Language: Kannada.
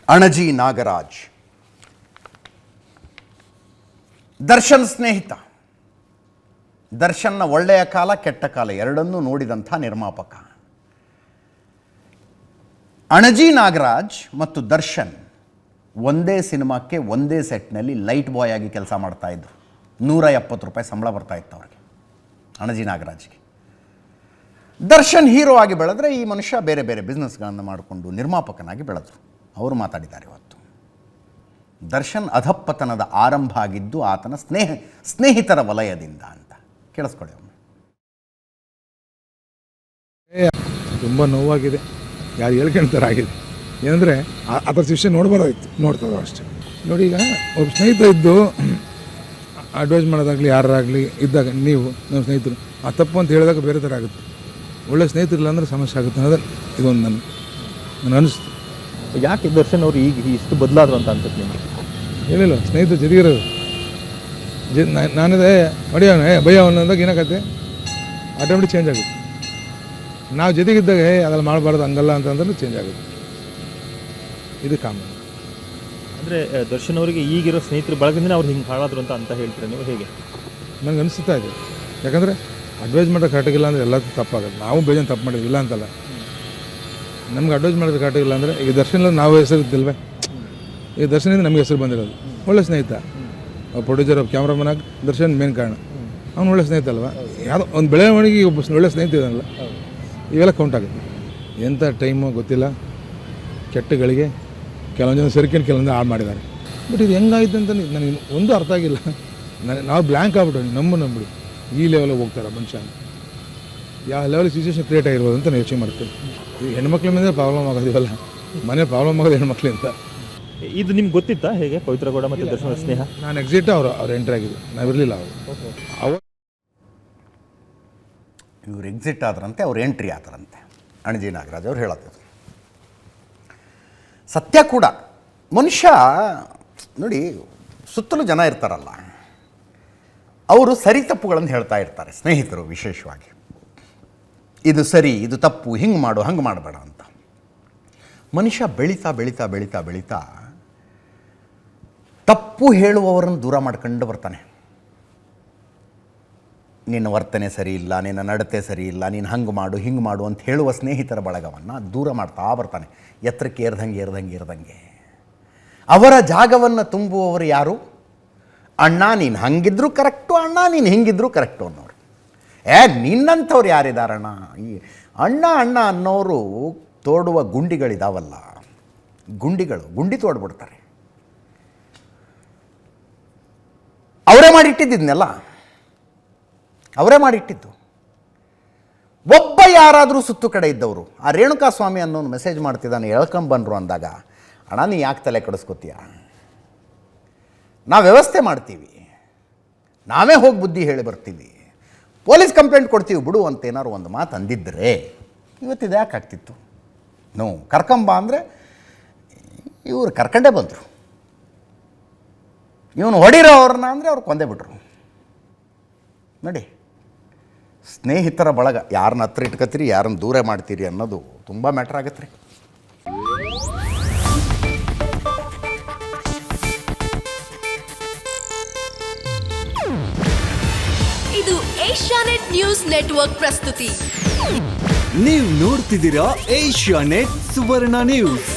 ಅಣಜಿ ನಾಗರಾಜ್ ದರ್ಶನ್ ಸ್ನೇಹಿತ. ದರ್ಶನ್ನ ಒಳ್ಳೆಯ ಕಾಲ ಕೆಟ್ಟ ಕಾಲ ಎರಡನ್ನೂ ನೋಡಿದಂಥ ನಿರ್ಮಾಪಕ. ಅಣಜಿ ನಾಗರಾಜ್ ಮತ್ತು ದರ್ಶನ್ ಒಂದೇ ಸಿನಿಮಾಕ್ಕೆ ಒಂದೇ ಸೆಟ್ನಲ್ಲಿ ಲೈಟ್ ಬಾಯ್ ಆಗಿ ಕೆಲಸ ಮಾಡ್ತಾಯಿದ್ರು. 170 ರೂಪಾಯಿ ಸಂಬಳ ಬರ್ತಾಯಿತ್ತು ಅವ್ರಿಗೆ, ಅಣಜಿ ನಾಗರಾಜ್ಗೆ. ದರ್ಶನ್ ಹೀರೋ ಆಗಿ ಬೆಳೆದ್ರೆ ಈ ಮನುಷ್ಯ ಬೇರೆ ಬೇರೆ ಬಿಸ್ನೆಸ್ಗಳನ್ನು ಮಾಡಿಕೊಂಡು ನಿರ್ಮಾಪಕನಾಗಿ ಬೆಳೆದ್ರು. ಅವರು ಮಾತಾಡಿದ್ದಾರೆ ಇವತ್ತು. ದರ್ಶನ್ ಅಧಪ್ಪತನದ ಆರಂಭ ಆಗಿದ್ದು ಆತನ ಸ್ನೇಹಿತರ ವಲಯದಿಂದ ಅಂತ. ಕೇಳಿಸ್ಕೊಳ್ಳಿ ಒಮ್ಮೆ. ತುಂಬ ನೋವಾಗಿದೆ, ಯಾರು ಹೇಳ್ಕೊಂತಾರೆ ಆಗಿದೆ. ಏನಂದರೆ ಅದರ ಶಿಕ್ಷೆ ನೋಡ್ಬಾರ್ದಾಯ್ತು, ನೋಡ್ತದೆ ಅಷ್ಟೇ. ನೋಡಿ, ಈಗ ಒಬ್ಬ ಸ್ನೇಹಿತ ಇದ್ದು ಅಡ್ವೈಸ್ ಮಾಡೋದಾಗಲಿ ಯಾರಾಗಲಿ ಇದ್ದಾಗ ನೀವು ನಮ್ಮ ಸ್ನೇಹಿತರು ಆ ತಪ್ಪು ಅಂತ ಹೇಳಿದಾಗ ಬೇರೆ ಥರ ಆಗುತ್ತೆ. ಒಳ್ಳೆ ಸ್ನೇಹಿತರಿಲ್ಲ ಅಂದರೆ ಸಮಸ್ಯೆ ಆಗುತ್ತೆ ಅನ್ನೋದು ಇದೊಂದು ನನಗೆ ಅನಿಸ್ತು. ಯಾಕೆ ದರ್ಶನ್ ಅವರು ಈಗ ಇಷ್ಟು ಬದಲಾದ್ರು ಅಂತ ಅನ್ಸುತ್ತೆ ನಿಮಗೆ? ಏನಿಲ್ಲ, ಸ್ನೇಹಿತರು ಜೊತೆಗಿರೋದು ನಾನಿದೆ ಹೊಡಿಯೋಣ ಭಯ ಅನ್ನೋದಾಗ ಏನಾಗತ್ತೆ ಆಟೋಮೆಟಿಕ್ ಚೇಂಜ್ ಆಗುತ್ತೆ. ನಾವು ಜೊತೆಗಿದ್ದಾಗ ಅದೆಲ್ಲ ಮಾಡಬಾರ್ದು ಹಂಗಲ್ಲ ಅಂತಂದ್ರೆ ಚೇಂಜ್ ಆಗುತ್ತೆ. ಇದು ಕಾಮನ್. ಅಂದರೆ ದರ್ಶನ್ ಅವರಿಗೆ ಈಗಿರೋ ಸ್ನೇಹಿತರು ಬಳಗದಿಂದ ಅವ್ರು ಹಿಂಗೆ ಹಾಳಾದ್ರು ಅಂತ ಹೇಳ್ತೀರಾ ನೀವು? ಹೇಗೆ ನನಗೆ ಅನಿಸ್ತಾ ಇದೆ. ಯಾಕಂದರೆ ಅಡ್ವೈಸ್ ಮಾಡೋದು ಕರೆಕ್ಟಾಗಿಲ್ಲ ಅಂದರೆ ಎಲ್ಲದೂ ತಪ್ಪಾಗುತ್ತೆ. ನಾವು ಬೇಜಾನು ತಪ್ಪು ಮಾಡಿದ್ವಿ, ಇಲ್ಲ ಅಂತಲ್ಲ. ನಮ್ಗೆ ಅಡ್ವೈಸ್ ಮಾಡೋದು ಕರೆಕ್ಟಾಗಿಲ್ಲ ಅಂದರೆ ಈಗ ದರ್ಶನ ನಾವು ಹೆಸರು ಇದ್ದಿಲ್ವೇ? ಈಗ ದರ್ಶನಿಂದ ನಮಗೆ ಹೆಸರು ಬಂದಿರೋದು. ಒಳ್ಳೆ ಸ್ನೇಹಿತ, ಪ್ರೊಡ್ಯೂಸರ್ ಕ್ಯಾಮ್ರಾಮನ್ ಆಗಿ ದರ್ಶನ್ ಮೇನ್ ಕಾರಣ. ಅವ್ನು ಒಳ್ಳೆ ಸ್ನೇಹಿತ ಅಲ್ವಾ? ಯಾವುದೋ ಒಂದು ಬೆಳವಣಿಗೆ ಒಬ್ಬ ಒಳ್ಳೆ ಸ್ನೇಹಿತ ಇದನ್ನಲ್ಲ, ಇವೆಲ್ಲ ಕೌಂಟ್ ಆಗುತ್ತೆ. ಎಂಥ ಟೈಮು ಗೊತ್ತಿಲ್ಲ, ಕೆಟ್ಟಗಳಿಗೆ ಕೆಲವೊಂದು ಜನ ಸರಿಕೊಂಡು ಕೆಲವೊಂದು ಹಾಳು ಮಾಡಿದ್ದಾರೆ. ಬಟ್ ಇದು ಹೆಂಗಾಯ್ತು ಅಂತ ನನಗೆ ಒಂದು ಅರ್ಥ ಆಗಿಲ್ಲ. ನಾವು ಬ್ಲ್ಯಾಂಕ್ ಆಗ್ಬಿಟ್ಟು ನಂಬಿಡಿ ಈ ಲೆವೆಲಿಗೆ ಹೋಗ್ತಾರೆ ಮನುಷ್ಯ. ಯಾವ ಲೆವೆಲ್ ಸಿಚುವೇಶನ್ ಕ್ರಿಯೇಟ್ ಆಗಿರ್ಬೋದು ಅಂತ ನಾವು ಯೋಚನೆ ಮಾಡ್ತೀವಿ. ಈ ಹೆಣ್ಮಕ್ಳ ಮೇಲೆ ಪ್ರಾಬ್ಲಮ್ ಆಗೋದಿವಲ್ಲ, ಮನೆ ಪ್ರಾಬ್ಲಮ್ ಆಗೋದು ಹೆಣ್ಮಕ್ಳಿಂದ. ಇದು ನಿಮ್ಗೆ ಗೊತ್ತಿತ್ತಾ ಹೇಗೆ ಪವಿತ್ರ ಗೌಡ ಮತ್ತು ದರ್ಶನ ಸ್ನೇಹ? ನಾನು ಎಕ್ಸಿಟ್ ಅವ್ರು ಎಂಟ್ರಿ ಆಗಿದ್ದು, ನಾವಿರಲಿಲ್ಲ. ಇವ್ರು ಎಕ್ಸಿಟ್ ಆದ್ರಂತೆ, ಅವ್ರು ಎಂಟ್ರಿ ಆದ್ರಂತೆ. ಅಣಜಿ ನಾಗರಾಜ್ ಅವ್ರು ಹೇಳೋದು ಸತ್ಯ ಕೂಡ. ಮನುಷ್ಯ ನೋಡಿ, ಸುತ್ತಲೂ ಜನ ಇರ್ತಾರಲ್ಲ, ಅವರು ಸರಿ ತಪ್ಪುಗಳನ್ನು ಹೇಳ್ತಾ ಇರ್ತಾರೆ, ಸ್ನೇಹಿತರು ವಿಶೇಷವಾಗಿ. ಇದು ಸರಿ, ಇದು ತಪ್ಪು, ಹಿಂಗೆ ಮಾಡು, ಹಂಗೆ ಮಾಡಬೇಡ ಅಂತ. ಮನುಷ್ಯ ಬೆಳೀತಾ ಬೆಳೀತಾ ಬೆಳೀತಾ ಬೆಳೀತಾ ತಪ್ಪು ಹೇಳುವವರನ್ನು ದೂರ ಮಾಡ್ಕೊಂಡು ಬರ್ತಾನೆ. ನಿನ್ನ ವರ್ತನೆ ಸರಿ ಇಲ್ಲ, ನಿನ್ನ ನಡತೆ ಸರಿ ಇಲ್ಲ, ನೀನು ಹಂಗೆ ಮಾಡು ಹಿಂಗೆ ಮಾಡು ಅಂತ ಹೇಳುವ ಸ್ನೇಹಿತರ ಬಳಗವನ್ನು ದೂರ ಮಾಡ್ತಾ ಬರ್ತಾನೆ. ಎತ್ತರಕ್ಕೆ ಏರ್ದಂಗೆ ಅವರ ಜಾಗವನ್ನು ತುಂಬುವವರು ಯಾರು? ಅಣ್ಣ ನೀನು ಹಂಗಿದ್ರು ಕರೆಕ್ಟು, ಅಣ್ಣ ನೀನು ಹಿಂಗಿದ್ರು ಕರೆಕ್ಟು ಅನ್ನೋರು. ನಿನ್ನಂಥವ್ರು ಯಾರಿದಾರಣ್ಣ? ಈ ಅಣ್ಣ ಅನ್ನೋರು ತೋಡುವ ಗುಂಡಿಗಳಿದಾವಲ್ಲ, ಗುಂಡಿ ತೋಡ್ಬಿಡ್ತಾರೆ. ಅವರೇ ಮಾಡಿಟ್ಟಿದ್ದನ್ನೆಲ್ಲ ಅವರೇ ಮಾಡಿಟ್ಟಿದ್ದು. ಒಬ್ಬ ಯಾರಾದರೂ ಸುತ್ತು ಕಡೆ ಇದ್ದವರು, ಆ ರೇಣುಕಾ ಸ್ವಾಮಿ ಅನ್ನೋನು ಮೆಸೇಜ್ ಮಾಡ್ತಿದ್ದಾನೆ, ಎಳ್ಕೊಂಬನ್ರು ಅಂದಾಗ, ಅಣ್ಣ ನೀ ಯಾಕೆ ತಲೆ ಕೆಡಿಸ್ಕೋತೀಯ? ನಾವು ವ್ಯವಸ್ಥೆ ಮಾಡ್ತೀವಿ, ನಾವೇ ಹೋಗಿ ಬುದ್ಧಿ ಹೇಳಿ ಬರ್ತೀವಿ, ಪೊಲೀಸ್ ಕಂಪ್ಲೇಂಟ್ ಕೊಡ್ತೀವಿ ಬಿಡು ಅಂತ ಏನಾರು ಒಂದು ಮಾತು ಅಂದಿದ್ದರೆ ಇವತ್ತಿದು ಯಾಕೆ ಆಗ್ತಿತ್ತು? ಕರ್ಕೊಂಬ ಅಂದರೆ ಇವರು ಕರ್ಕೊಂಡೇ ಬಂದರು. ಇವನು ಹೊಡಿರೋ ಅವ್ರನ್ನ ಅಂದರೆ ಅವ್ರು ಕೊಂದೇ ಬಿಟ್ರು. ನೋಡಿ, ಸ್ನೇಹಿತರ ಬಳಗ ಯಾರನ್ನ ಹತ್ರ ಇಟ್ಕೊತೀರಿ, ಯಾರನ್ನ ದೂರ ಮಾಡ್ತೀರಿ ಅನ್ನೋದು ತುಂಬ ಮ್ಯಾಟ್ರ್ ಆಗತ್ತೆ ರೀ. ಇದು ಏಷ್ಯಾನೆಟ್ ನ್ಯೂಸ್ ನೆಟ್ವರ್ಕ್ ಪ್ರಸ್ತುತಿ. ನೀವು ನೋಡ್ತಿದ್ದೀರಾ ಏಷ್ಯಾನೆಟ್ ಸುವರ್ಣ ನ್ಯೂಸ್.